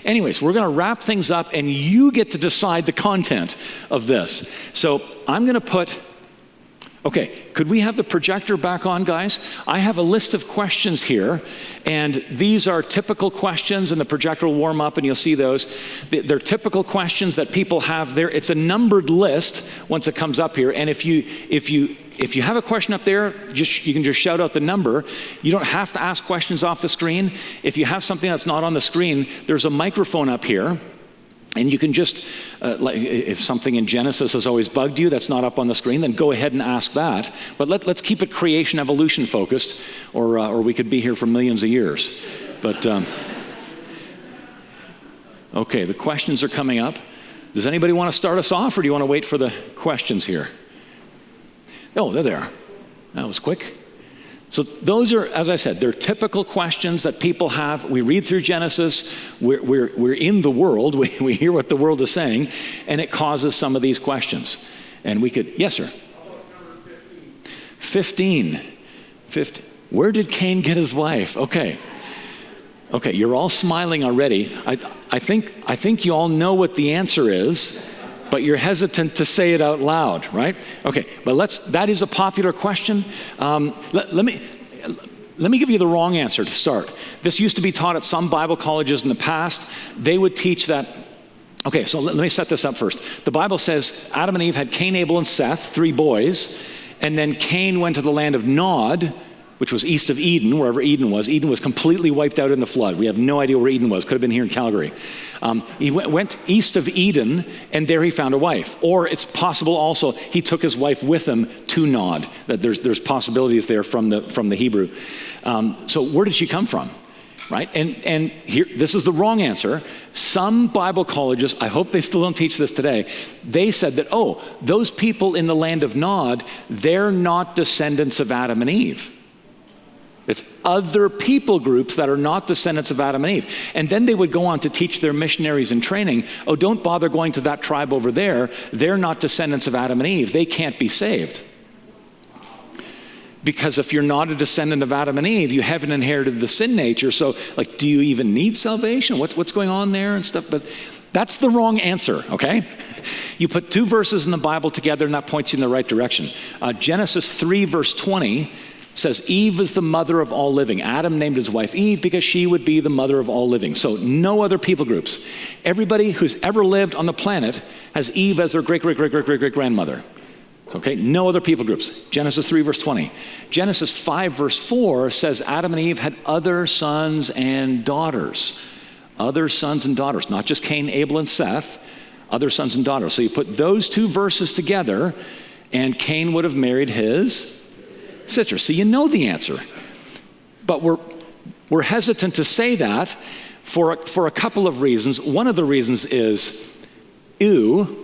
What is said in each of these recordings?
Anyways, we're going to wrap things up, and you get to decide the content of this. So I'm going to put... Okay, could we have the projector back on, guys? I have a list of questions here, and these are typical questions, and the projector will warm up and you'll see those. They're typical questions that people have there. It's a numbered list once it comes up here, and if you have a question up there, you can just shout out the number. You don't have to ask questions off the screen. If you have something that's not on the screen, there's a microphone up here. And you can just, like if something in Genesis has always bugged you that's not up on the screen, then go ahead and ask that. But let's keep it creation evolution focused, or we could be here for millions of years. But, okay, the questions are coming up. Does anybody want to start us off, or do you want to wait for the questions here? Oh, they're there. That was quick. So those are, as I said, they're typical questions that people have. We read through Genesis, we're in the world, we hear what the world is saying, and it causes some of these questions. And we could, yes, sir? 15. Where did Cain get his wife? Okay, you're all smiling already. I think you all know what the answer is, but you're hesitant to say it out loud, right? Okay, but that is a popular question. Let me give you the wrong answer to start. This used to be taught at some Bible colleges in the past. They would teach that, okay, so let me set this up first. The Bible says Adam and Eve had Cain, Abel, and Seth, 3 boys, and then Cain went to the land of Nod, which was east of Eden, wherever Eden was. Eden was completely wiped out in the flood. We have no idea where Eden was. Could have been here in Calgary. He went east of Eden, and there he found a wife. Or it's possible also he took his wife with him to Nod. That there's possibilities there from the Hebrew. So where did she come from? Right? And here, this is the wrong answer. Some Bible colleges, I hope they still don't teach this today, they said that, those people in the land of Nod, they're not descendants of Adam and Eve. It's other people groups that are not descendants of Adam and Eve. And then they would go on to teach their missionaries in training, don't bother going to that tribe over there. They're not descendants of Adam and Eve. They can't be saved. Because if you're not a descendant of Adam and Eve, you haven't inherited the sin nature. So, do you even need salvation? What's going on there and stuff? But that's the wrong answer, okay? You put 2 verses in the Bible together, and that points you in the right direction. Genesis 3, verse 20, says Eve is the mother of all living. Adam named his wife Eve because she would be the mother of all living. So no other people groups. Everybody who's ever lived on the planet has Eve as their great-great-great-great-great-great-grandmother. Okay, no other people groups. Genesis 3, verse 20. Genesis 5, verse 4 says Adam and Eve had other sons and daughters. Other sons and daughters, not just Cain, Abel, and Seth, other sons and daughters. So you put those 2 verses together, and Cain would have married his sister. So you know the answer. But we're hesitant to say that for a couple of reasons. One of the reasons is, ew.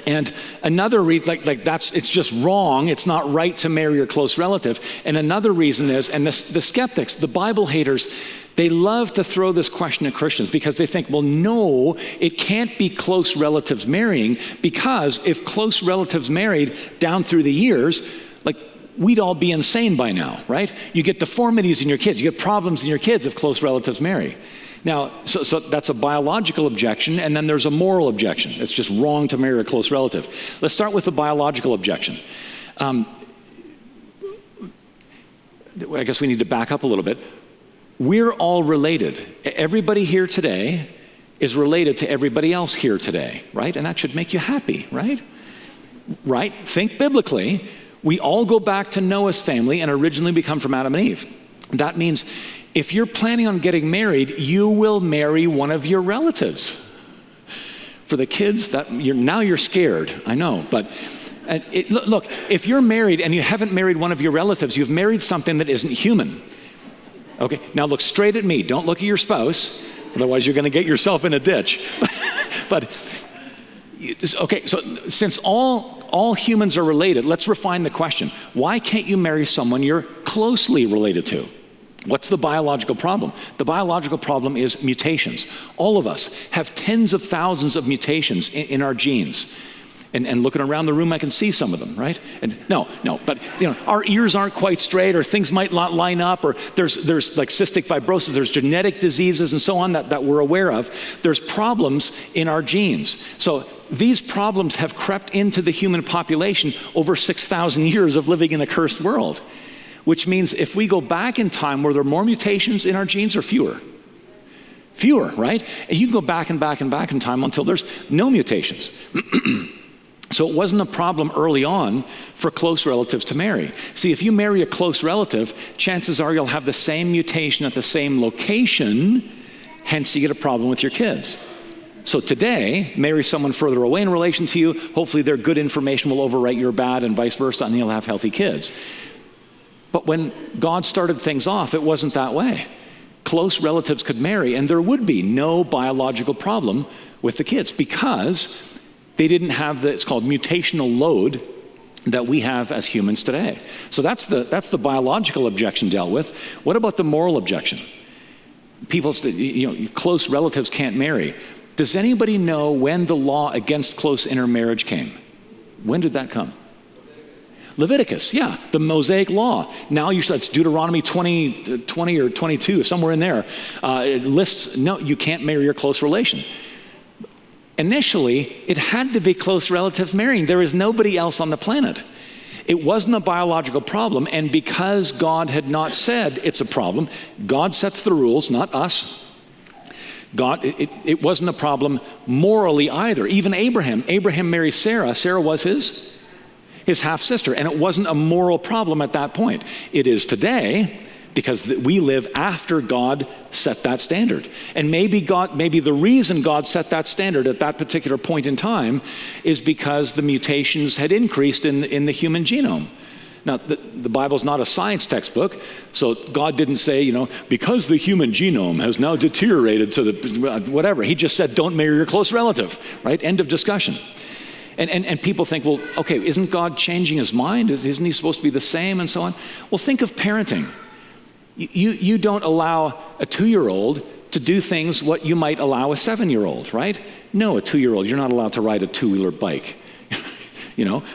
And another reason, it's just wrong. It's not right to marry your close relative. And another reason is, and the skeptics, the Bible haters, they love to throw this question at Christians because they think, well, no, it can't be close relatives marrying, because if close relatives married down through the years, we'd all be insane by now, right? You get deformities in your kids. You get problems in your kids if close relatives marry. Now, so that's a biological objection, and then there's a moral objection. It's just wrong to marry a close relative. Let's start with the biological objection. I guess we need to back up a little bit. We're all related. Everybody here today is related to everybody else here today, right? And that should make you happy, right? Right? Think biblically. We all go back to Noah's family, and originally we come from Adam and Eve. That means if you're planning on getting married, you will marry one of your relatives. For the kids, now you're scared, I know. But look, if you're married and you haven't married one of your relatives, you've married something that isn't human. Okay, now look straight at me. Don't look at your spouse, otherwise you're going to get yourself in a ditch. Okay, so since all humans are related, let's refine the question. Why can't you marry someone you're closely related to? What's the biological problem? The biological problem is mutations. All of us have tens of thousands of mutations in our genes. And looking around the room, I can see some of them, right? And no, but our ears aren't quite straight, or things might not line up, or there's like cystic fibrosis, there's genetic diseases and so on that we're aware of. There's problems in our genes. So these problems have crept into the human population over 6,000 years of living in a cursed world, which means if we go back in time, were there more mutations in our genes or fewer? Fewer, right? And you can go back and back and back in time until there's no mutations. So it wasn't a problem early on for close relatives to marry. See, if you marry a close relative, chances are you'll have the same mutation at the same location, hence you get a problem with your kids. So today, marry someone further away in relation to you, hopefully their good information will overwrite your bad and vice versa, and you'll have healthy kids. But when God started things off, it wasn't that way. Close relatives could marry, and there would be no biological problem with the kids because they didn't have it's called mutational load that we have as humans today. So that's the biological objection dealt with. What about the moral objection? People, close relatives can't marry. Does anybody know when the law against close intermarriage came? When did that come? Leviticus, yeah, the Mosaic law. Now it's Deuteronomy 20 or 22, somewhere in there. It lists, no, you can't marry your close relation. Initially, it had to be close relatives marrying. There is nobody else on the planet. It wasn't a biological problem, and because God had not said it's a problem, God sets the rules, not us. It wasn't a problem morally either. Even Abraham married Sarah. Sarah was his half-sister, and it wasn't a moral problem at that point. It is today, because we live after God set that standard. And maybe the reason God set that standard at that particular point in time is because the mutations had increased in the human genome. Now, the Bible's not a science textbook, so God didn't say, because the human genome has now deteriorated to whatever. He just said, don't marry your close relative, right? End of discussion. And people think, well, okay, isn't God changing his mind? Isn't he supposed to be the same and so on? Well, think of parenting. You don't allow a 2-year-old to do things what you might allow a 7-year-old, right? No, a 2-year-old, you're not allowed to ride a 2-wheeler bike,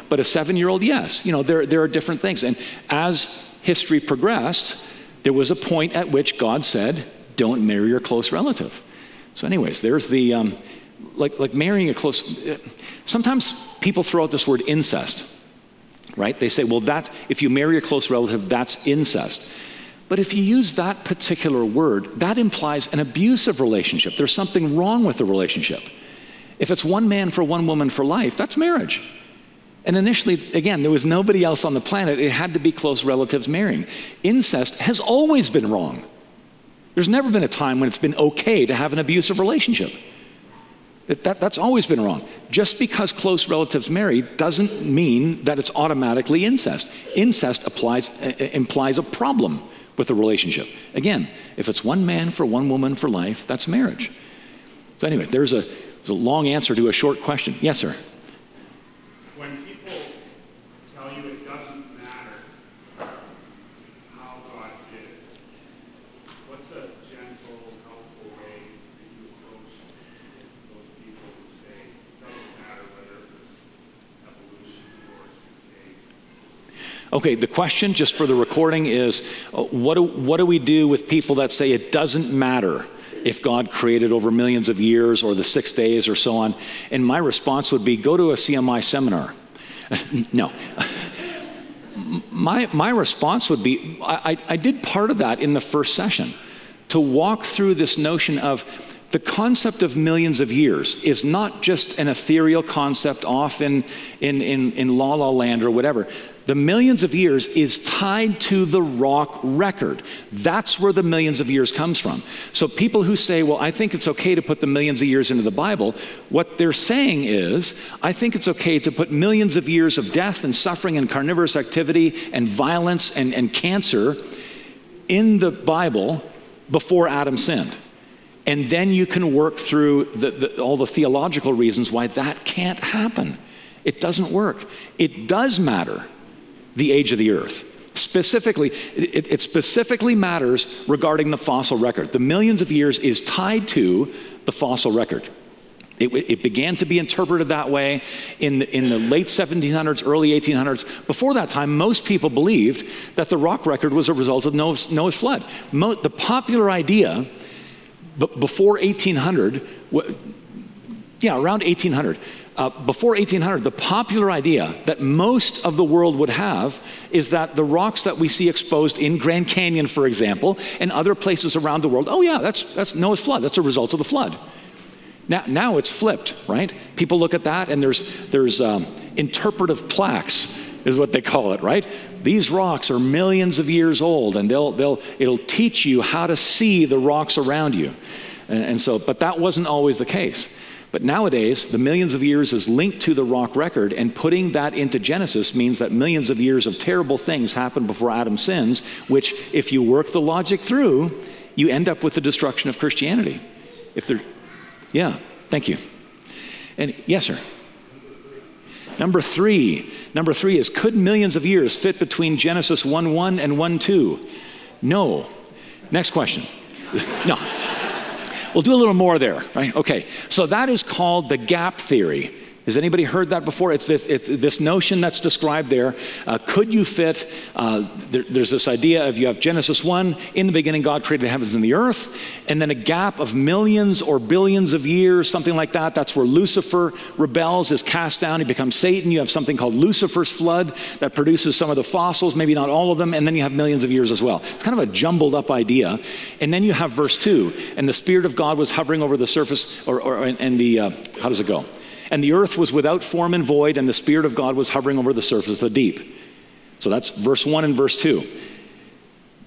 but a 7-year-old, yes. There are different things. And as history progressed, there was a point at which God said, don't marry your close relative. So anyways, there's the, like marrying a close, sometimes people throw out this word incest, right? They say, well, if you marry a close relative, that's incest. But if you use that particular word, that implies an abusive relationship. There's something wrong with the relationship. If it's one man for one woman for life, that's marriage. And initially, again, there was nobody else on the planet. It had to be close relatives marrying. Incest has always been wrong. There's never been a time when it's been okay to have an abusive relationship. That's always been wrong. Just because close relatives marry doesn't mean that it's automatically incest. Incest implies a problem with the relationship. Again, if it's one man for one woman for life, that's marriage. So anyway, there's a long answer to a short question. Yes, sir? When people tell you it doesn't matter how God did it, what's a gentle, helpful way that you approach those people who say it doesn't matter whether it was evolution or 6 days? Okay, the question, just for the recording, is what do we do with people that say it doesn't matter if God created over millions of years or the 6 days or so on? And my response would be, go to a CMI seminar. No. My response would be, I did part of that in the first session, to walk through this notion of the concept of millions of years is not just an ethereal concept off in La La Land or whatever. The millions of years is tied to the rock record. That's where the millions of years comes from. So people who say, well, I think it's okay to put the millions of years into the Bible, what they're saying is, I think it's okay to put millions of years of death and suffering and carnivorous activity and violence and cancer in the Bible before Adam sinned. And then you can work through all the theological reasons why that can't happen. It doesn't work. It does matter the age of the earth. Specifically, it specifically matters regarding the fossil record. The millions of years is tied to the fossil record. It began to be interpreted that way in the late 1700s, early 1800s. Before that time, most people believed that the rock record was a result of Noah's flood. The popular idea before 1800, around 1800, before 1800, the popular idea that most of the world would have is that the rocks that we see exposed in Grand Canyon, for example, and other places around the world, that's Noah's flood. That's a result of the flood. Now it's flipped, right? People look at that and there's interpretive plaques, is what they call it, right? These rocks are millions of years old, and it'll teach you how to see the rocks around you. But that wasn't always the case. But nowadays, the millions of years is linked to the rock record, and putting that into Genesis means that millions of years of terrible things happened before Adam sins, which, if you work the logic through, you end up with the destruction of Christianity. Yeah, thank you. And yes, sir. Number three is, could millions of years fit between Genesis 1:1 and 1:2? No. Next question. No. We'll do a little more there, right? Okay, so that is called the gap theory. Has anybody heard that before? It's this notion that's described there. Could you fit, there's this idea of you have Genesis 1, in the beginning God created the heavens and the earth, and then a gap of millions or billions of years, something like that. That's where Lucifer rebels, is cast down, he becomes Satan. You have something called Lucifer's flood that produces some of the fossils, maybe not all of them, and then you have millions of years as well. It's kind of a jumbled up idea. And then you have verse 2, and the Spirit of God was hovering over the surface, how does it go? And the earth was without form and void, and the Spirit of God was hovering over the surface of the deep. So that's verse 1 and verse 2.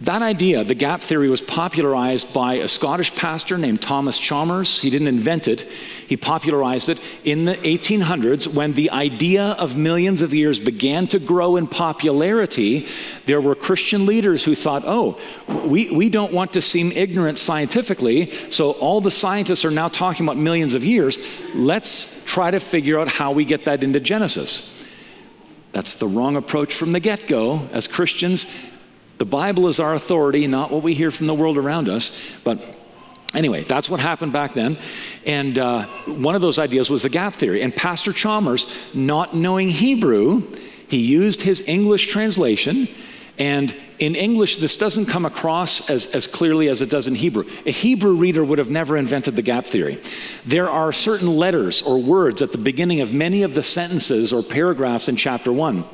That idea, the gap theory, was popularized by a Scottish pastor named Thomas Chalmers. He didn't invent it. He popularized it in the 1800s when the idea of millions of years began to grow in popularity. There were Christian leaders who thought, we don't want to seem ignorant scientifically, so all the scientists are now talking about millions of years. Let's try to figure out how we get that into Genesis. That's the wrong approach from the get-go. As Christians, the Bible is our authority, not what we hear from the world around us. But anyway, that's what happened back then. And one of those ideas was the gap theory. And Pastor Chalmers, not knowing Hebrew, he used his English translation. And in English, this doesn't come across as clearly as it does in Hebrew. A Hebrew reader would have never invented the gap theory. There are certain letters or words at the beginning of many of the sentences or paragraphs in chapter 1.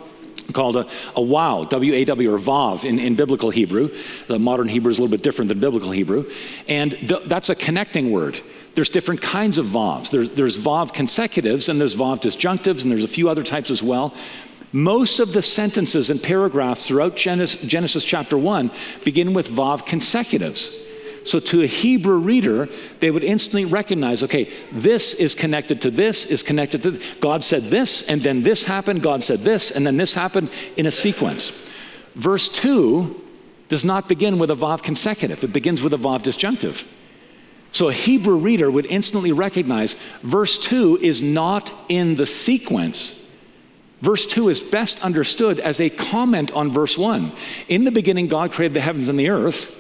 Called a wow, W-A-W, or vav in biblical Hebrew. The modern Hebrew is a little bit different than biblical Hebrew. And that's a connecting word. There's different kinds of vavs. There's vav consecutives, and there's vav disjunctives, and there's a few other types as well. Most of the sentences and paragraphs throughout Genesis chapter 1 begin with vav consecutives. So to a Hebrew reader, they would instantly recognize, okay, this is connected to this, is connected to this. God said this, and then this happened. God said this, and then this happened in a sequence. Verse 2 does not begin with a vav consecutive. It begins with a vav disjunctive. So a Hebrew reader would instantly recognize verse 2 is not in the sequence. Verse 2 is best understood as a comment on verse 1. In the beginning, God created the heavens and the earth.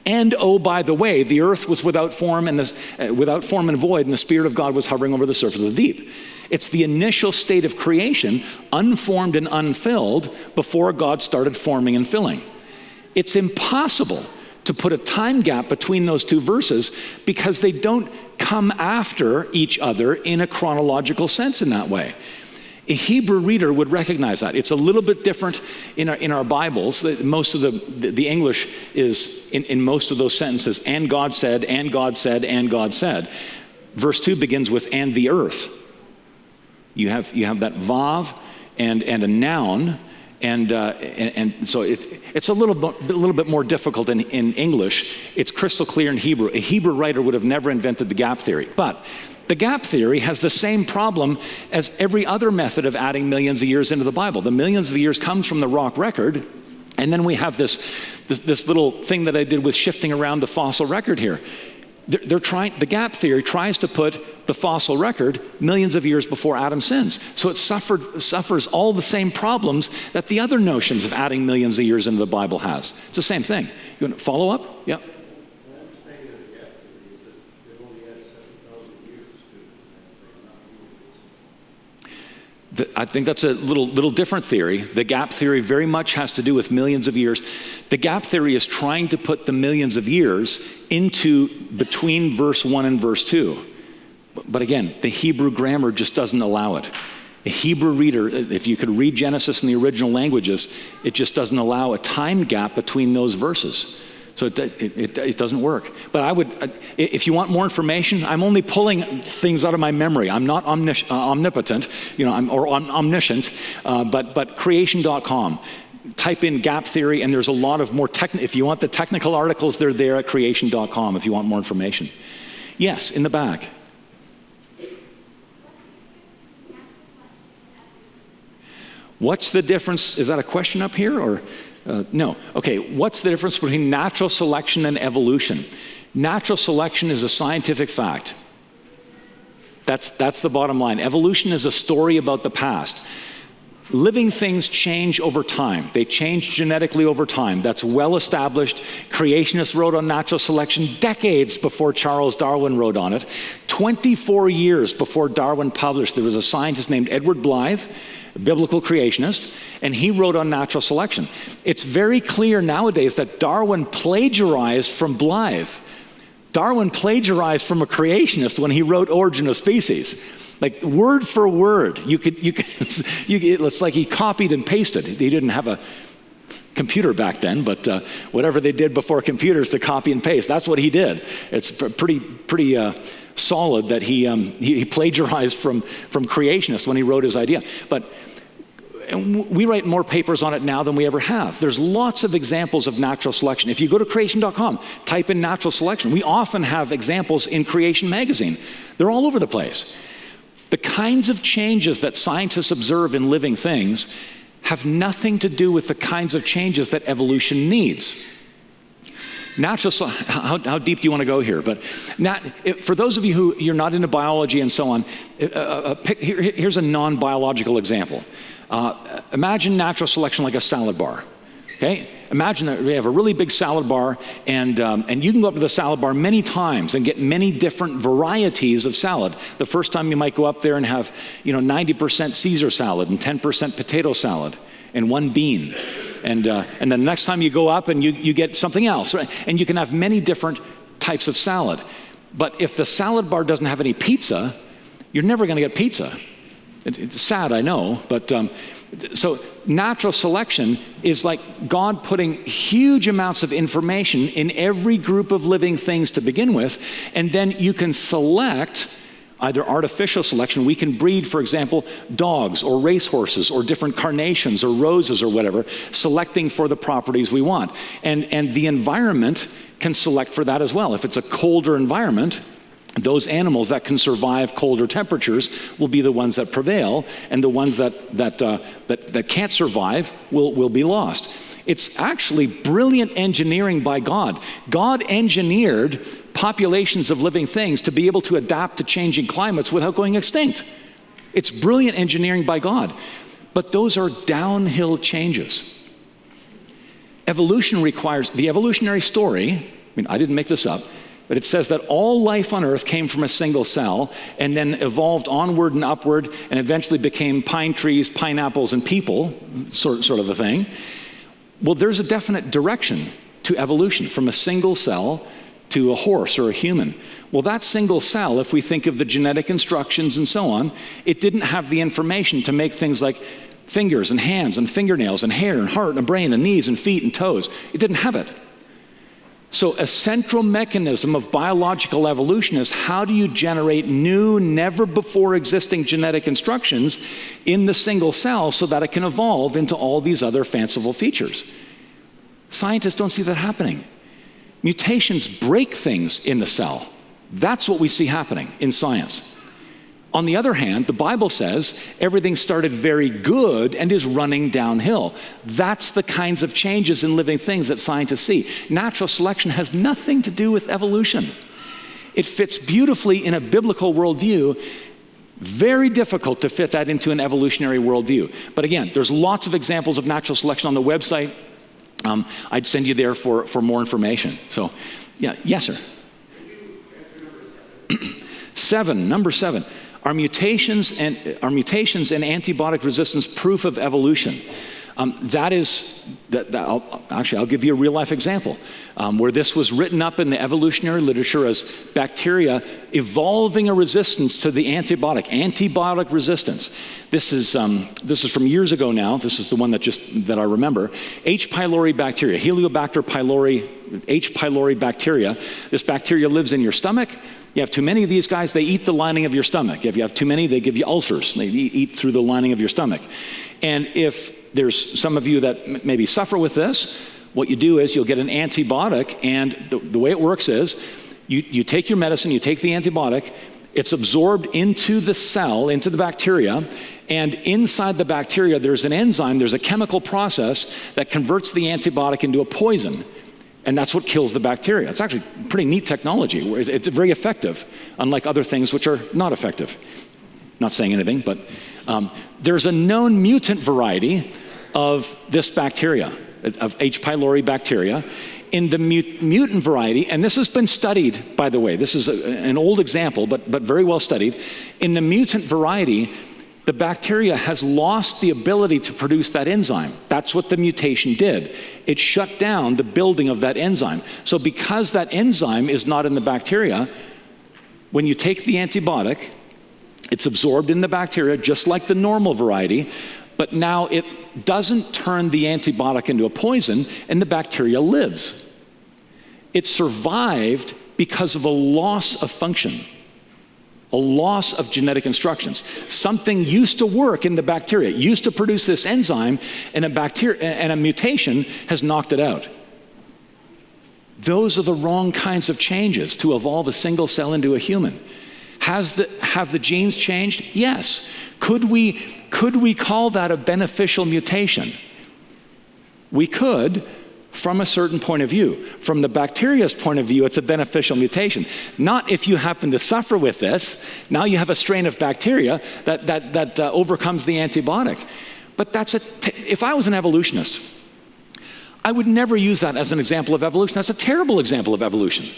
And by the way, the earth was without form and void, and the Spirit of God was hovering over the surface of the deep. It's the initial state of creation, unformed and unfilled, before God started forming and filling. It's impossible to put a time gap between those two verses because they don't come after each other in a chronological sense in that way. A Hebrew reader would recognize that. It's a little bit different in our Bibles. Most of the English is in most of those sentences, and God said, and God said, and God said. Verse 2 begins with, and the earth. You have that vav and a noun, and so it's a little bit more difficult in English. It's crystal clear in Hebrew. A Hebrew writer would have never invented the gap theory. But the gap theory has the same problem as every other method of adding millions of years into the Bible. The millions of years comes from the rock record, and then we have this little thing that I did with shifting around the fossil record here. The gap theory tries to put the fossil record millions of years before Adam sins. So it suffers all the same problems that the other notions of adding millions of years into the Bible has. It's the same thing. You want to follow up? Yeah. I think that's a little different theory. The gap theory very much has to do with millions of years. The gap theory is trying to put the millions of years into between verse 1 and verse 2. But again, the Hebrew grammar just doesn't allow it. A Hebrew reader, if you could read Genesis in the original languages, it just doesn't allow a time gap between those verses. So it doesn't work. But if you want more information, I'm only pulling things out of my memory. I'm not omnipotent, or omniscient, but creation.com. Type in gap theory, and there's a lot of more if you want the technical articles, they're there at creation.com if you want more information. Yes, in the back. What's the difference? Is that a question up here, or? No. Okay, what's the difference between natural selection and evolution? Natural selection is a scientific fact. That's the bottom line. Evolution is a story about the past. Living things change over time. They change genetically over time. That's well established. Creationists wrote on natural selection decades before Charles Darwin wrote on it. 24 years before Darwin published, there was a scientist named Edward Blythe, a biblical creationist, and he wrote on natural selection. It's very clear nowadays that Darwin plagiarized from Blythe. Darwin plagiarized from a creationist when he wrote Origin of Species. Like word for word, it's like he copied and pasted. He didn't have a computer back then, but whatever they did before computers to copy and paste, that's what he did. It's pretty solid that he plagiarized from creationists when he wrote his idea. But we write more papers on it now than we ever have. There's lots of examples of natural selection. If you go to creation.com, type in natural selection. We often have examples in Creation magazine. They're all over the place. The kinds of changes that scientists observe in living things have nothing to do with the kinds of changes that evolution needs. How deep do you want to go here? But for those of you who you're not into biology and so on, here's a non-biological example. Imagine natural selection like a salad bar. Okay? Imagine that we have a really big salad bar, and you can go up to the salad bar many times and get many different varieties of salad. The first time you might go up there and have 90% Caesar salad and 10% potato salad and one bean. And then the next time you go up and you get something else, right? And you can have many different types of salad. But if the salad bar doesn't have any pizza, you're never going to get pizza. It's sad, I know, but so natural selection is like God putting huge amounts of information in every group of living things to begin with, and then you can select either artificial selection. We can breed, for example, dogs or racehorses or different carnations or roses or whatever, selecting for the properties we want. And the environment can select for that as well. If it's a colder environment, those animals that can survive colder temperatures will be the ones that prevail, and the ones that can't survive will be lost. It's actually brilliant engineering by God. God engineered populations of living things to be able to adapt to changing climates without going extinct. It's brilliant engineering by God. But those are downhill changes. Evolution requires, the evolutionary story, I didn't make this up, but it says that all life on earth came from a single cell and then evolved onward and upward and eventually became pine trees, pineapples, and people, sort of a thing. Well, there's a definite direction to evolution from a single cell to a horse or a human. Well, that single cell, if we think of the genetic instructions and so on, it didn't have the information to make things like fingers and hands and fingernails and hair and heart and brain and knees and feet and toes. It didn't have it. So a central mechanism of biological evolution is how do you generate new, never before existing genetic instructions in the single cell so that it can evolve into all these other fanciful features. Scientists don't see that happening. Mutations break things in the cell. That's what we see happening in science. On the other hand, the Bible says everything started very good and is running downhill. That's the kinds of changes in living things that scientists see. Natural selection has nothing to do with evolution. It fits beautifully in a biblical worldview. Very difficult to fit that into an evolutionary worldview. But again, there's lots of examples of natural selection on the website. I'd send you there for more information. So, yeah, yes, sir. Number seven. Are mutations and antibiotic resistance proof of evolution? I'll give you a real life example where this was written up in the evolutionary literature as bacteria evolving a resistance to the antibiotic resistance. This is from years ago now. This is the one that I remember. H. pylori bacteria, Heliobacter pylori, H. pylori bacteria. This bacteria lives in your stomach. You have too many of these guys, they eat the lining of your stomach. If you have too many, they give you ulcers. They eat through the lining of your stomach. And if there's some of you that maybe suffer with this, what you do is you'll get an antibiotic, and the way it works is you take your medicine, you take the antibiotic, it's absorbed into the cell, into the bacteria, and inside the bacteria there's an enzyme, there's a chemical process that converts the antibiotic into a poison. And that's what kills the bacteria. It's actually pretty neat technology. It's very effective, unlike other things which are not effective. Not saying anything, but there's a known mutant variety of this bacteria, of H. pylori bacteria. In the mutant variety, and this has been studied, by the way, this is an old example, but very well studied. In the mutant variety, the bacteria has lost the ability to produce that enzyme. That's what the mutation did. It shut down the building of that enzyme. So because that enzyme is not in the bacteria, when you take the antibiotic, it's absorbed in the bacteria just like the normal variety, but now it doesn't turn the antibiotic into a poison, and the bacteria lives. It survived because of a loss of function. A loss of genetic instructions. Something used to work in the bacteria, it used to produce this enzyme, and a mutation has knocked it out. Those are the wrong kinds of changes to evolve a single cell into a human. Have the genes changed? Yes. Could we call that a beneficial mutation? We could, from a certain point of view. From the bacteria's point of view, it's a beneficial mutation. Not if you happen to suffer with this. Now you have a strain of bacteria that overcomes the antibiotic. But if I was an evolutionist, I would never use that as an example of evolution. That's a terrible example of evolution.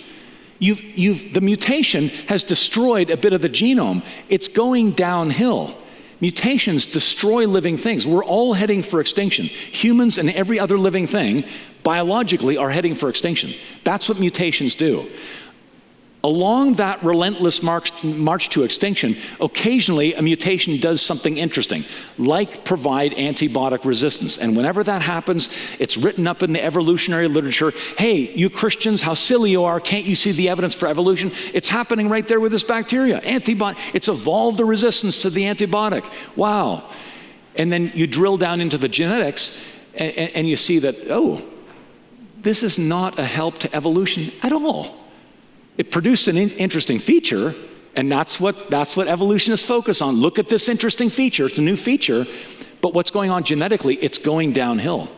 The mutation has destroyed a bit of the genome. It's going downhill. Mutations destroy living things. We're all heading for extinction. Humans and every other living thing, biologically, are heading for extinction. That's what mutations do. Along that relentless march to extinction, occasionally a mutation does something interesting, like provide antibiotic resistance. And whenever that happens, it's written up in the evolutionary literature, hey, you Christians, how silly you are, can't you see the evidence for evolution? It's happening right there with this bacteria. It's evolved a resistance to the antibiotic. Wow. And then you drill down into the genetics and you see that, oh, this is not a help to evolution at all. It produced an interesting feature, and that's what evolutionists focus on. Look at this interesting feature. It's a new feature, but what's going on genetically? It's going downhill.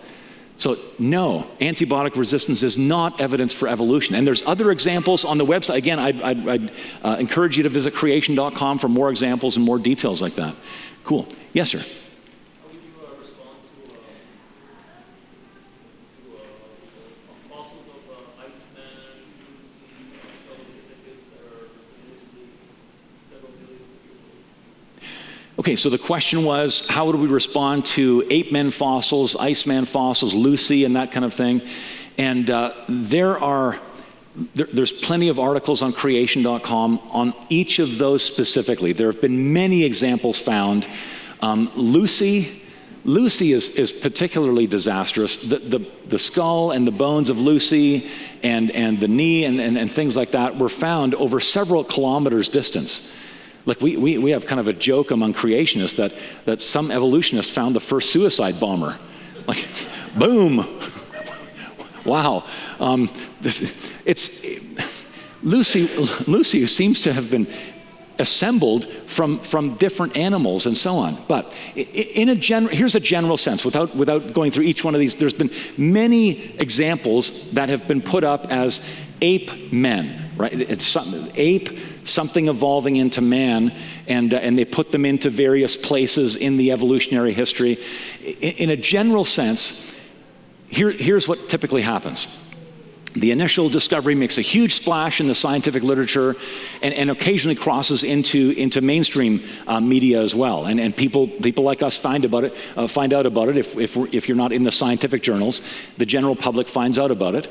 So no, antibiotic resistance is not evidence for evolution. And there's other examples on the website. Again, I'd encourage you to visit creation.com for more examples and more details like that. Cool. Yes, sir. Okay, so the question was, how would we respond to ape-men fossils, Iceman fossils, Lucy, and that kind of thing? And there's plenty of articles on creation.com on each of those specifically. There have been many examples found. Lucy is particularly disastrous. The skull and the bones of Lucy and the knee and things like that were found over several kilometers distance. Like we have kind of a joke among creationists that some evolutionists found the first suicide bomber. Like, boom. Wow. Lucy seems to have been assembled from different animals and so on. But here's a general sense, without going through each one of these. There's been many examples that have been put up as ape men, right? It's something evolving into man, and they put them into various places in the evolutionary history. In a general sense, here's what typically happens. The initial discovery makes a huge splash in the scientific literature and occasionally crosses into mainstream media as well. And people like us find out about it if you're not in the scientific journals. The general public finds out about it.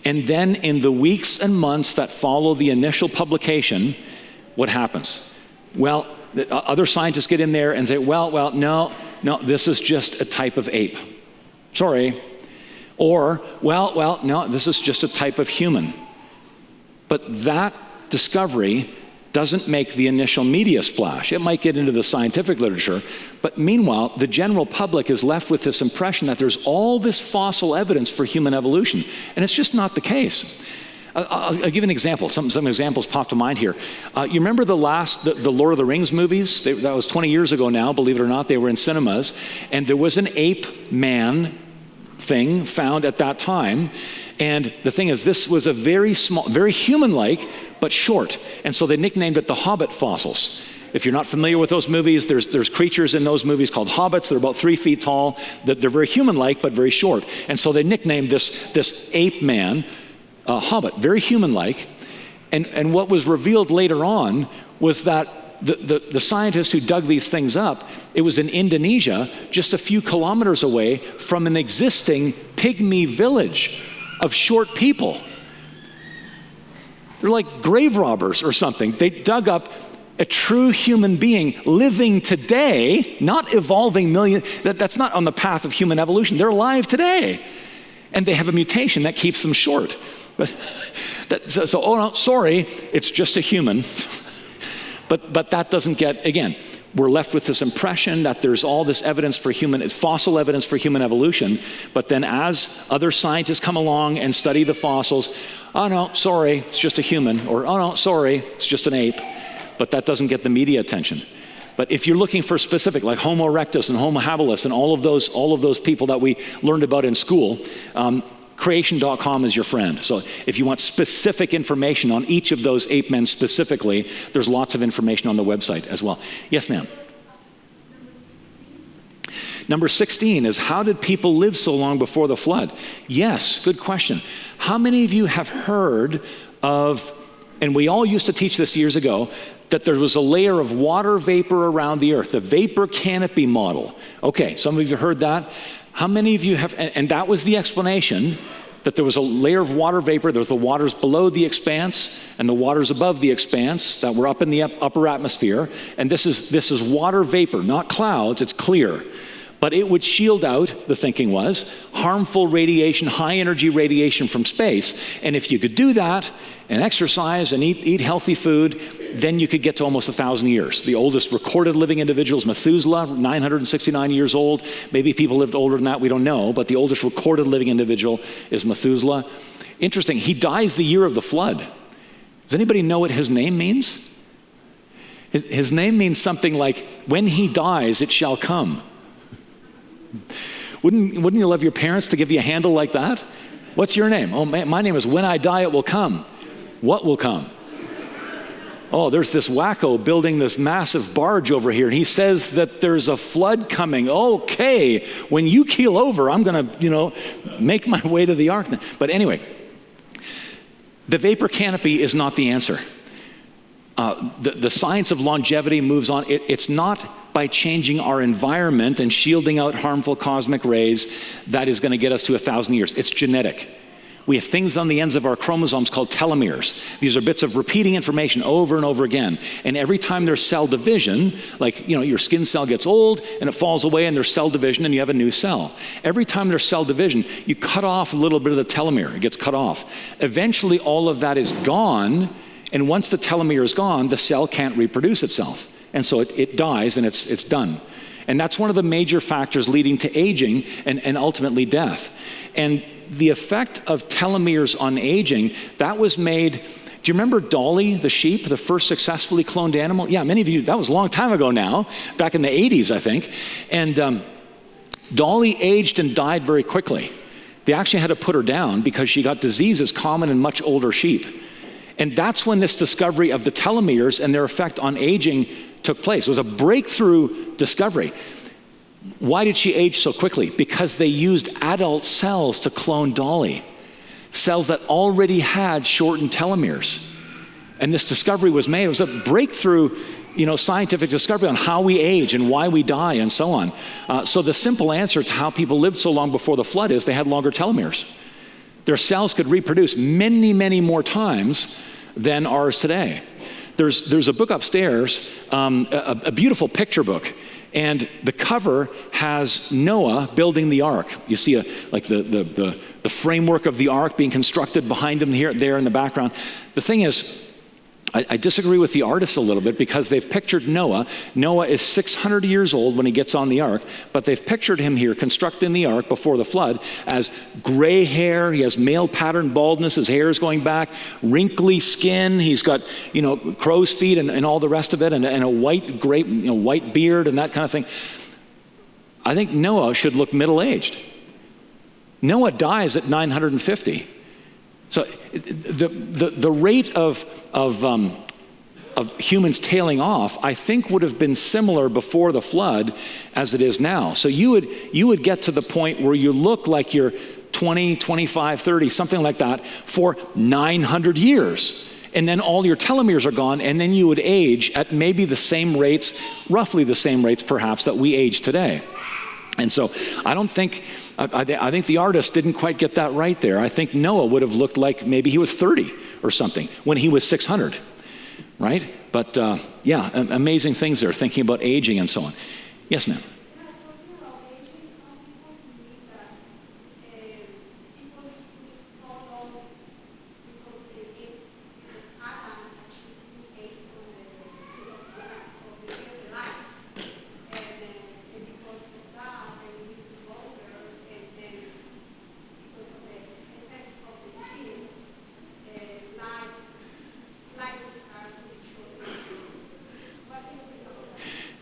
And then in the weeks and months that follow the initial publication, what happens? Well, other scientists get in there and say, well, no, this is just a type of ape. Sorry. Or, well, no, this is just a type of human. But that discovery doesn't make the initial media splash. It might get into the scientific literature, but meanwhile, the general public is left with this impression that there's all this fossil evidence for human evolution, and it's just not the case. I'll give you an example. Some examples pop to mind here. You remember the Lord of the Rings movies? That was 20 years ago now, believe it or not. They were in cinemas, and there was an ape man thing found at that time. And the thing is, this was a very small, very human-like, but short. And so they nicknamed it the Hobbit fossils. If you're not familiar with those movies, there's creatures in those movies called hobbits. They're about 3 feet tall. They're very human-like, but very short. And so they nicknamed this ape man hobbit, very human-like. And what was revealed later on was that the scientists who dug these things up, it was in Indonesia, just a few kilometers away from an existing pygmy village of short people. They're like grave robbers or something. They dug up a true human being living today, not evolving that's not on the path of human evolution. They're alive today. And they have a mutation that keeps them short. Oh no, sorry, it's just a human. But that doesn't get, again, we're left with this impression that there's all this evidence for fossil evidence for human evolution, but then as other scientists come along and study the fossils, oh no, sorry, it's just a human, or oh no, sorry, it's just an ape, but that doesn't get the media attention. But if you're looking for specific, like Homo erectus and Homo habilis and all of those people that we learned about in school, creation.com is your friend. So if you want specific information on each of those ape men specifically, there's lots of information on the website as well. Yes, ma'am. Number 16 is, how did people live so long before the flood? Yes, good question. How many of you have heard of, and we all used to teach this years ago, that there was a layer of water vapor around the earth, the vapor canopy model. Okay, some of you have heard that. How many of you have, and that was the explanation, that there was a layer of water vapor, there was the waters below the expanse and the waters above the expanse that were up in the upper atmosphere, and this is water vapor, not clouds, it's clear. But it would shield out, the thinking was, harmful radiation, high energy radiation from space. And if you could do that and exercise and eat healthy food, then you could get to almost 1,000 years. The oldest recorded living individual is Methuselah, 969 years old. Maybe people lived older than that, we don't know, but the oldest recorded living individual is Methuselah. Interesting, he dies the year of the flood. Does anybody know what his name means? His name means something like, when he dies, it shall come. Wouldn't you love your parents to give you a handle like that? What's your name? Oh, my name is When I Die It Will Come. What will come? Oh, there's this wacko building this massive barge over here, and he says that there's a flood coming. Okay, when you keel over, I'm going to, make my way to the ark. But anyway, the vapor canopy is not the answer. The science of longevity moves on. It's not by changing our environment and shielding out harmful cosmic rays that is going to get us to 1,000 years. It's genetic. We have things on the ends of our chromosomes called telomeres. These are bits of repeating information over and over again. And every time there's cell division, like, your skin cell gets old and it falls away and there's cell division and you have a new cell. Every time there's cell division, you cut off a little bit of the telomere. It gets cut off. Eventually, all of that is gone. And once the telomere is gone, the cell can't reproduce itself. And so it dies and it's done. And that's one of the major factors leading to aging and ultimately death. And the effect of telomeres on aging, that was made, do you remember Dolly, the sheep, the first successfully cloned animal? Yeah, many of you, that was a long time ago now, back in the 80s, I think. And Dolly aged and died very quickly. They actually had to put her down because she got diseases common in much older sheep. And that's when this discovery of the telomeres and their effect on aging took place. It was a breakthrough discovery. Why did she age so quickly? Because they used adult cells to clone Dolly. cells that already had shortened telomeres. And this discovery was made. It was a breakthrough, scientific discovery on how we age and why we die and so on. So the simple answer to how people lived so long before the flood is they had longer telomeres. Their cells could reproduce many, many more times than ours today. There's a book upstairs, a beautiful picture book, and the cover has Noah building the ark. You see the framework of the ark being constructed behind him there in the background. The thing is, I disagree with the artists a little bit because they've pictured Noah. Noah is 600 years old when he gets on the ark, but they've pictured him here constructing the ark before the flood as gray hair. He has male pattern baldness. His hair is going back, wrinkly skin. He's got, crow's feet and all the rest of it, and a white grape, white beard and that kind of thing. I think Noah should look middle-aged. Noah dies at 950. So the rate of humans tailing off, I think, would have been similar before the flood as it is now. So you would get to the point where you look like you're 20, 25, 30, something like that for 900 years. And then all your telomeres are gone, and then you would age at maybe the same rates, roughly the same rates perhaps, that we age today. And so I think the artist didn't quite get that right there. I think Noah would have looked like maybe he was 30 or something when he was 600, right? But amazing things there, thinking about aging and so on. Yes, ma'am.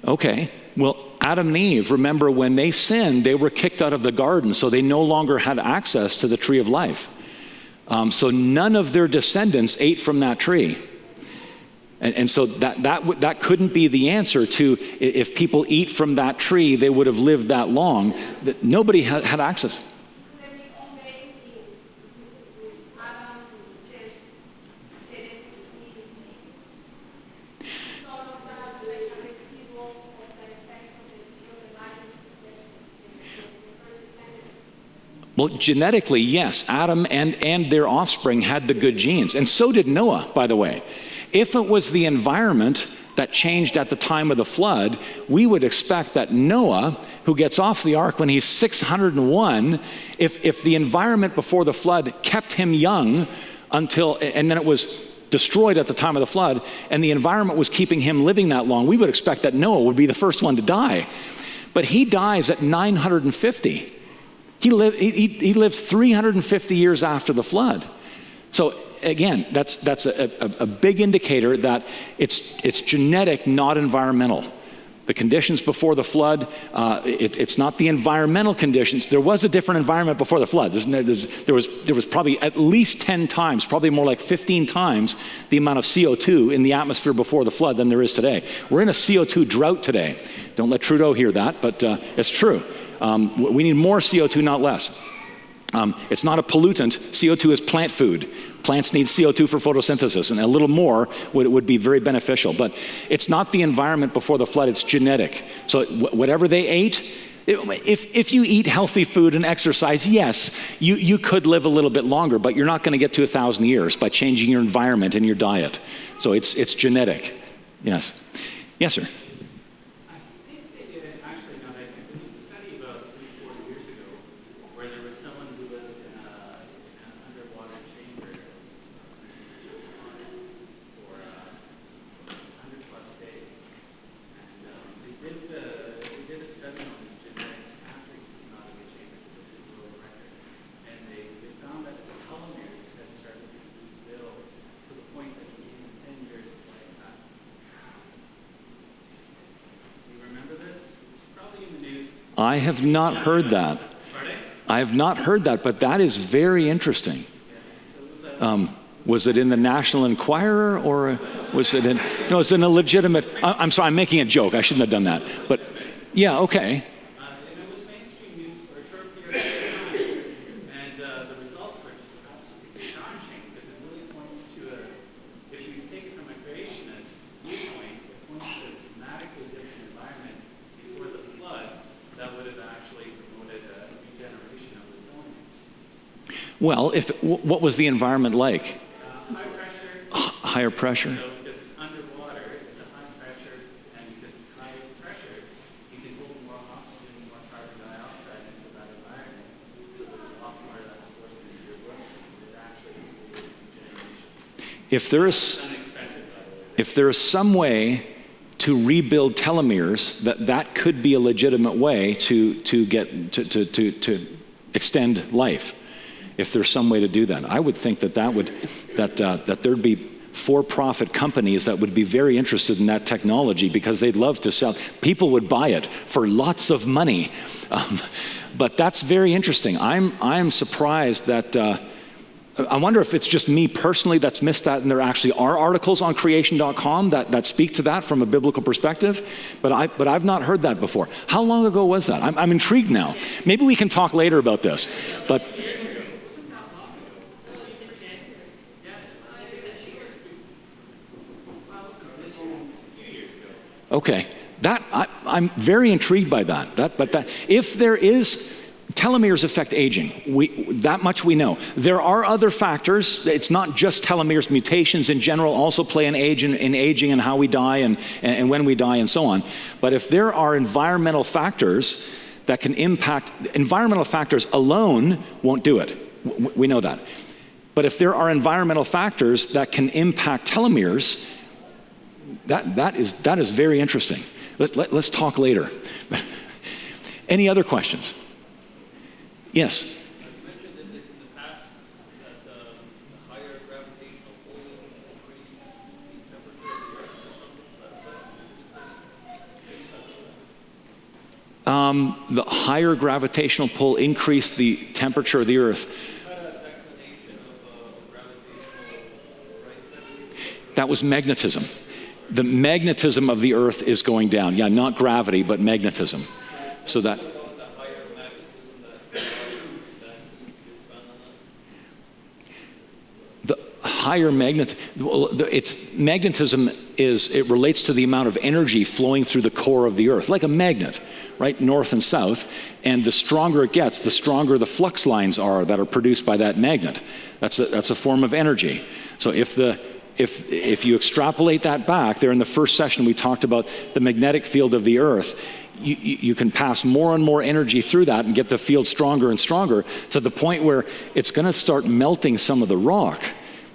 Okay, well, Adam and Eve, remember when they sinned, they were kicked out of the garden, so they no longer had access to the tree of life. So none of their descendants ate from that tree. And so that couldn't be the answer to, if people eat from that tree, they would have lived that long. Nobody had access. Well, genetically, yes, Adam and their offspring had the good genes, and so did Noah, by the way. If it was the environment that changed at the time of the flood, we would expect that Noah, who gets off the ark when he's 601, if the environment before the flood kept him young and then it was destroyed at the time of the flood, and the environment was keeping him living that long, we would expect that Noah would be the first one to die. But he dies at 950. He lives 350 years after the flood. So again, that's a big indicator that it's genetic, not environmental. The conditions before the flood, it's not the environmental conditions. There was a different environment before the flood. There was probably at least 10 times, probably more like 15 times the amount of CO2 in the atmosphere before the flood than there is today. We're in a CO2 drought today. Don't let Trudeau hear that, but it's true. We need more CO2, not less. It's not a pollutant. CO2 is plant food. Plants need CO2 for photosynthesis, and a little more would be very beneficial. But it's not the environment before the flood, it's genetic. So whatever they ate, if you eat healthy food and exercise, yes, you could live a little bit longer, but you're not going to get to 1,000 years by changing your environment and your diet. So it's genetic. Yes. Yes, sir. I have not heard that. I have not heard that, but that is very interesting. Was it in the National Enquirer, or was it in? No, it's in a legitimate. I'm sorry, I'm making a joke. I shouldn't have done that. But yeah, okay. And it was mainstream news for a short period of time, and the results were just absolutely Well, what was the environment like? High pressure. Higher pressure? So because it's underwater, it's a high pressure, and because it's high pressure, you can hold more oxygen, more carbon dioxide into that environment. So there's a lot more that's forced into your blood. It actually regeneration. If there is, Unexpected, by the way. if there is some way to rebuild telomeres, that could be a legitimate way to extend life. If there's some way to do that, I would think that there'd be for-profit companies that would be very interested in that technology because they'd love to sell. People would buy it for lots of money. But that's very interesting. I'm surprised that. I wonder if it's just me personally that's missed that, and there actually are articles on creation.com that speak to that from a biblical perspective, but I've not heard that before. How long ago was that? I'm intrigued now. Maybe we can talk later about this. But okay, I'm very intrigued by that. But if there is. Telomeres affect aging. That much we know. There are other factors. It's not just telomeres. Mutations in general also play an age in aging and how we die and when we die and so on. But if there are environmental factors that can impact, environmental factors alone won't do it. We know that. But if there are environmental factors that can impact telomeres, that is very interesting. Let's talk later. Any other questions? Yes. You mentioned in the past that the higher gravitational pull increased the temperature of the Earth or something. The higher gravitational pull increased the temperature of the Earth. Declination of gravitational right. That was magnetism. The magnetism of the Earth is going down. Yeah, not gravity, but magnetism. So that. The higher magnetism it relates to the amount of energy flowing through the core of the Earth, like a magnet, right, north and south. And the stronger it gets, the stronger the flux lines are that are produced by that magnet. That's a form of energy. So if you extrapolate that back, there in the first session we talked about the magnetic field of the Earth. You can pass more and more energy through that and get the field stronger and stronger to the point where it's going to start melting some of the rock.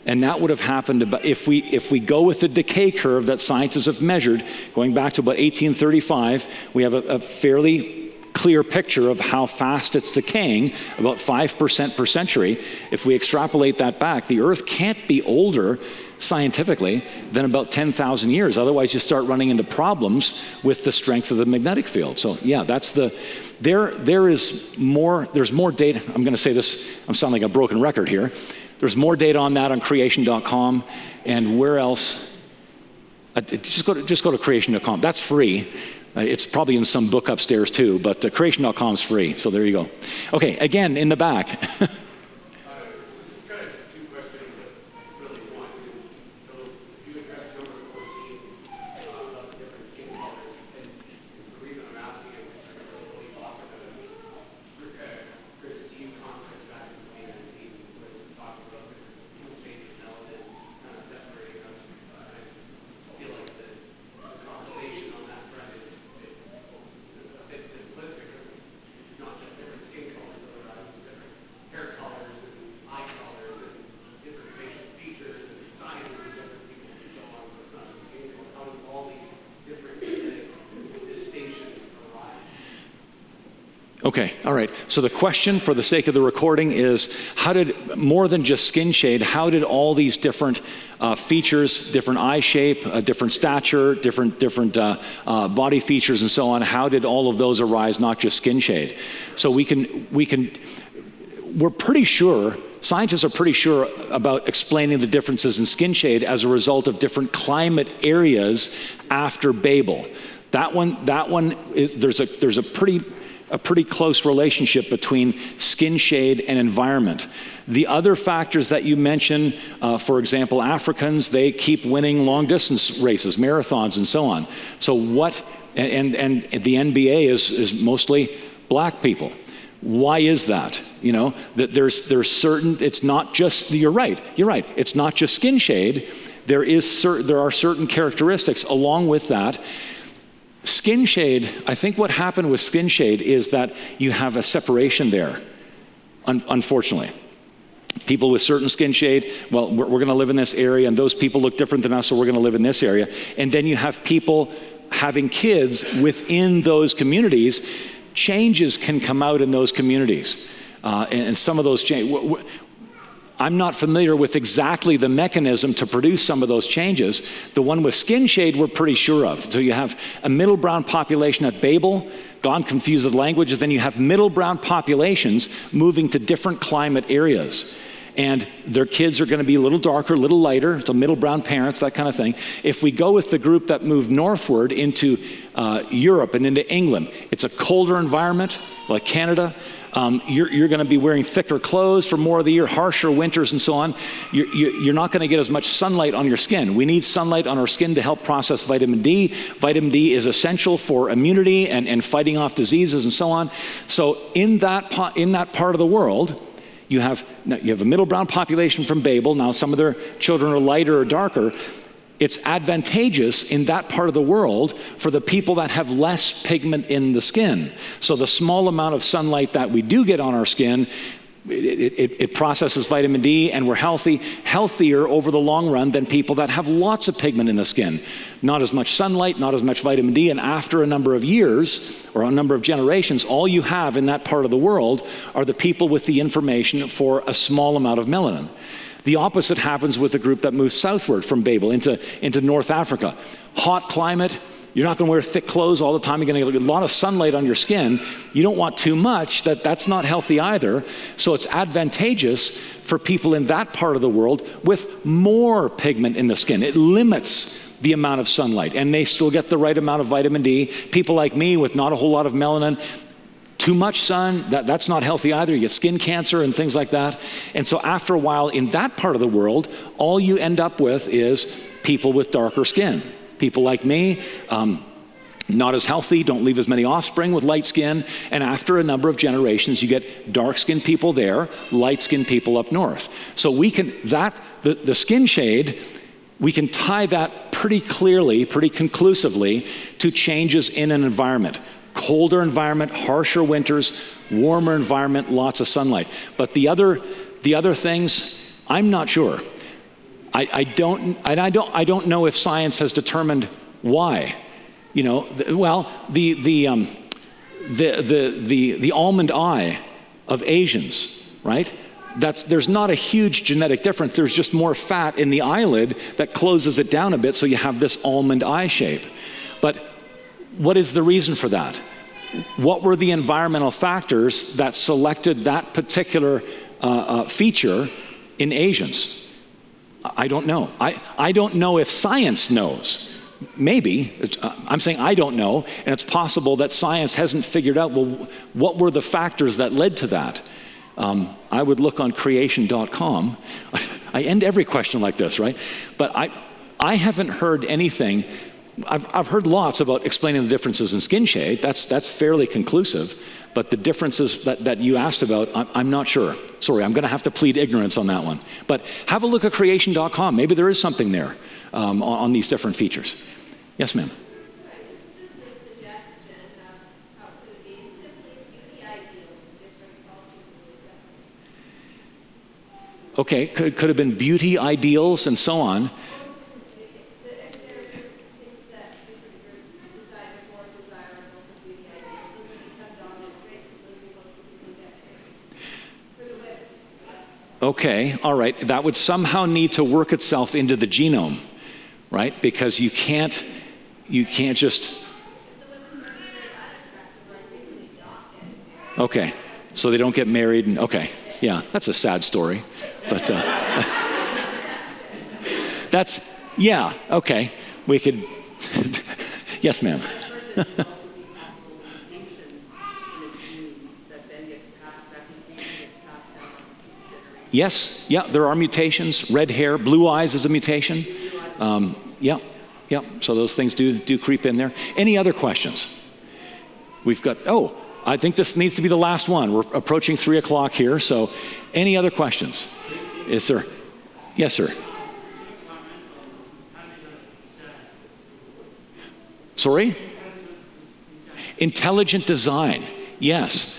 And that would have happened if we go with the decay curve that scientists have measured, going back to about 1835, we have a fairly clear picture of how fast it's decaying, about 5% per century. If we extrapolate that back, the Earth can't be older scientifically than about 10,000 years. Otherwise, you start running into problems with the strength of the magnetic field. So yeah, there's more data. I'm going to say this, I'm sounding like a broken record here. There's more data on that on creation.com, and where else? Just go to creation.com. That's free. It's probably in some book upstairs too, but creation.com is free. So there you go. Okay, again, in the back. Okay, all right. So the question, for the sake of the recording, is how did, more than just skin shade, how did all these different features, different eye shape, different stature, different body features and so on, how did all of those arise, not just skin shade? So we're pretty sure, scientists are pretty sure about explaining the differences in skin shade as a result of different climate areas after Babel. That one is, there's a pretty close relationship between skin shade and environment. The other factors that you mentioned, for example, Africans, they keep winning long distance races, marathons and so on. So and the NBA is mostly black people. Why is that? You know, that there's certain, it's not just, you're right, it's not just skin shade. There are certain characteristics along with that. Skin shade, I think what happened with skin shade is that you have a separation there, unfortunately. People with certain skin shade, well, we're going to live in this area, and those people look different than us, so we're going to live in this area. And then you have people having kids within those communities. Changes can come out in those communities. And some of those changes, I'm not familiar with exactly the mechanism to produce some of those changes. The one with skin shade, we're pretty sure of. So you have a middle brown population at Babel, gone confused with languages, then you have middle brown populations moving to different climate areas. And their kids are going to be a little darker, a little lighter, so middle brown parents, that kind of thing. If we go with the group that moved northward into Europe and into England, it's a colder environment, like Canada. You're going to be wearing thicker clothes for more of the year, harsher winters and so on. You're not going to get as much sunlight on your skin. We need sunlight on our skin to help process vitamin D. Vitamin D is essential for immunity and fighting off diseases and so on. So in that part of the world, you have a middle brown population from Babel. Now some of their children are lighter or darker. It's advantageous in that part of the world for the people that have less pigment in the skin. So the small amount of sunlight that we do get on our skin, it processes vitamin D, and we're healthier over the long run than people that have lots of pigment in the skin. Not as much sunlight, not as much vitamin D, and after a number of years or a number of generations, all you have in that part of the world are the people with the information for a small amount of melanin. The opposite happens with the group that moves southward from Babel into North Africa. Hot climate, you're not going to wear thick clothes all the time. You're going to get a lot of sunlight on your skin. You don't want too much. That's not healthy either. So it's advantageous for people in that part of the world with more pigment in the skin. It limits the amount of sunlight, and they still get the right amount of vitamin D. People like me with not a whole lot of melanin, too much sun, that's not healthy either. You get skin cancer and things like that. And so after a while in that part of the world, all you end up with is people with darker skin. People like me, not as healthy, don't leave as many offspring with light skin. And after a number of generations, you get dark-skinned people there, light-skinned people up north. So we can, the skin shade, we can tie that pretty clearly, pretty conclusively to changes in an environment. Colder environment, harsher winters, warmer environment, lots of sunlight. But the other things, I'm not sure. I don't know if science has determined why. You know, the almond eye of Asians, right? There's not a huge genetic difference. There's just more fat in the eyelid that closes it down a bit, so you have this almond eye shape. But what is the reason for that? What were the environmental factors that selected that particular feature in Asians? I don't know. I don't know if science knows. Maybe. I'm saying I don't know, and it's possible that science hasn't figured out, well, what were the factors that led to that? I would look on creation.com. I end every question like this, right? But I haven't heard anything. I've heard lots about explaining the differences in skin shade. That's fairly conclusive. But the differences that you asked about, I'm not sure. Sorry, I'm going to have to plead ignorance on that one. But have a look at creation.com. Maybe there is something there on these different features. Yes, ma'am. Okay, could have been beauty ideals and so on. Okay, all right. That would somehow need to work itself into the genome, right? Because you can't just. Okay, so they don't get married, and okay, yeah, that's a sad story, but that's, yeah, okay, we could. Yes, ma'am. Yes, yeah, there are mutations. Red hair, blue eyes is a mutation. Yeah, so those things do creep in there. Any other questions? We've got, I think this needs to be the last one. We're approaching 3 o'clock here, so any other questions? Is there? Yes, sir. Sorry? Intelligent design, yes.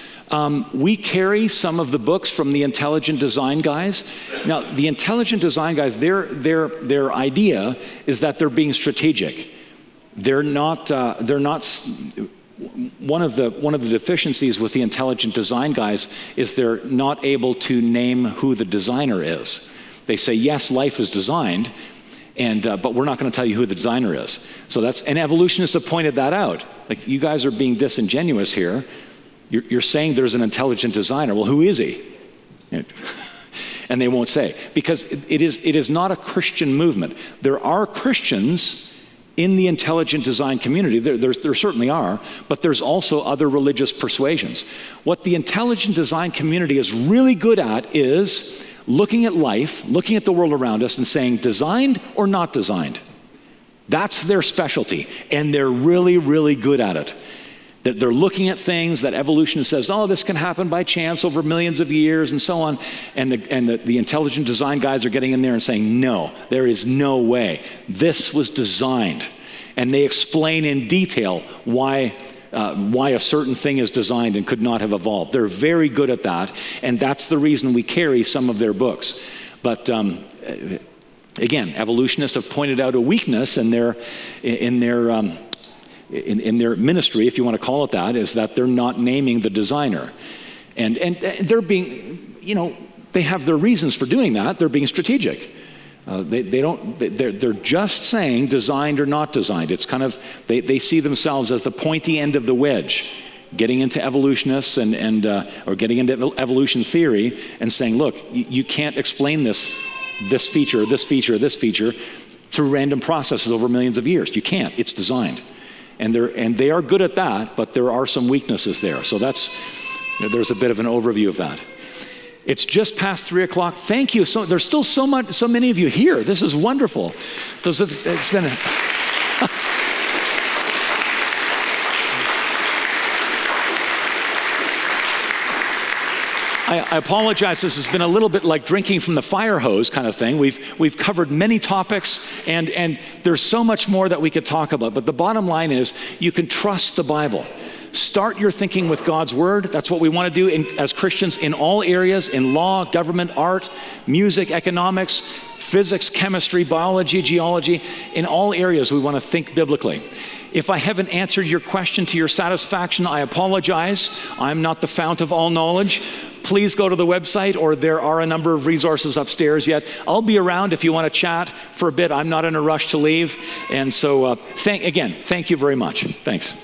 We carry some of the books from the intelligent design guys. Now, the intelligent design guys, their idea is that they're being strategic. They're not. One of the deficiencies with the intelligent design guys is they're not able to name who the designer is. They say, yes, life is designed, but we're not going to tell you who the designer is. So and evolutionists have pointed that out. Like, you guys are being disingenuous here. You're saying there's an intelligent designer. Well, who is he? And they won't say, because it is not a Christian movement. There are Christians in the intelligent design community. There certainly are, but there's also other religious persuasions. What the intelligent design community is really good at is looking at life, looking at the world around us and saying, designed or not designed? That's their specialty, and they're really, really good at it. That they're looking at things that evolution says, oh, this can happen by chance over millions of years and so on. And the intelligent design guys are getting in there and saying, no, there is no way. This was designed. And they explain in detail why a certain thing is designed and could not have evolved. They're very good at that. And that's the reason we carry some of their books. But again, evolutionists have pointed out a weakness in their ministry, if you want to call it that, is that they're not naming the designer. And they're being, they have their reasons for doing that. They're being strategic. They're just saying designed or not designed. It's kind of, they see themselves as the pointy end of the wedge, getting into evolutionists or getting into evolution theory and saying, look, you can't explain this feature, this feature, this feature through random processes over millions of years. You can't. It's designed. And they are good at that, but there are some weaknesses there. So there's a bit of an overview of that. It's just past 3 o'clock. Thank you. There's still so many of you here. This is wonderful. It's been. I apologize. This has been a little bit like drinking from the fire hose kind of thing. We've covered many topics, and there's so much more that we could talk about. But the bottom line is, you can trust the Bible. Start your thinking with God's Word. That's what we want to do as Christians in all areas, in law, government, art, music, economics, physics, chemistry, biology, geology. In all areas, we want to think biblically. If I haven't answered your question to your satisfaction, I apologize. I'm not the fount of all knowledge. Please go to the website, or there are a number of resources upstairs yet. I'll be around if you want to chat for a bit. I'm not in a rush to leave. And so, thank you very much. Thanks.